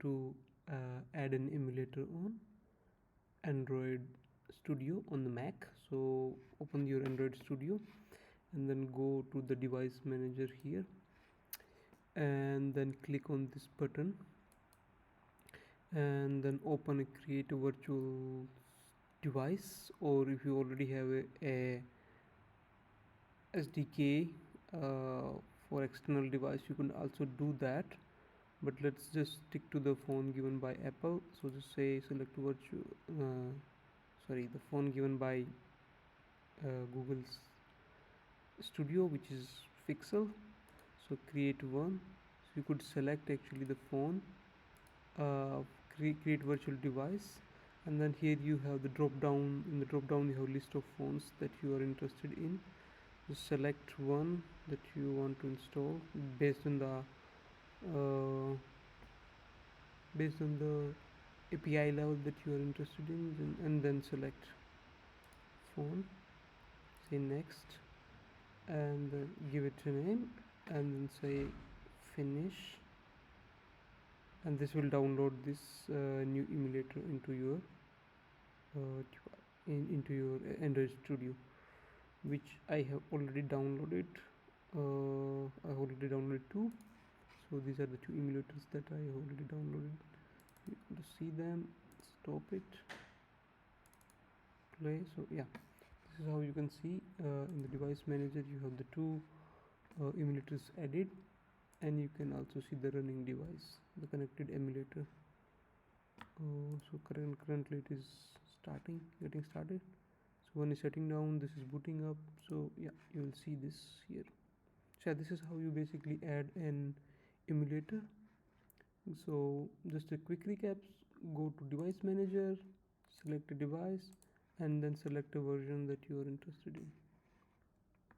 to add an emulator on Android Studio on the Mac. So open your Android Studio and then go to the device manager here and then click on this button and then open a create a virtual device, or if you already have a SDK for external device you can also do that, but let's just stick to the phone given by Apple. So just say select virtual the phone given by Google's Studio, which is Pixel. So create one. So you could select actually the phone, create virtual device, and then here you have the drop down. In the drop down you have a list of phones that you are interested in. Just select one that you want to install based on the API level that you are interested in, and then select phone, say next, and then give it a name and then say finish, and this will download this new emulator into your Android Studio, which I have already downloaded. I already downloaded two, so these are the two emulators that I have already downloaded. You want to see them, stop it, play. So yeah, this is how you can see in the device manager you have the two emulators added, and you can also see the running device, the connected emulator. So currently it is getting started. So when it's shutting down, this is booting up. So yeah, you will see this here. So yeah, this is how you basically add an emulator. So just a quick recap: go to device manager, select a device, and then select a version that you are interested in.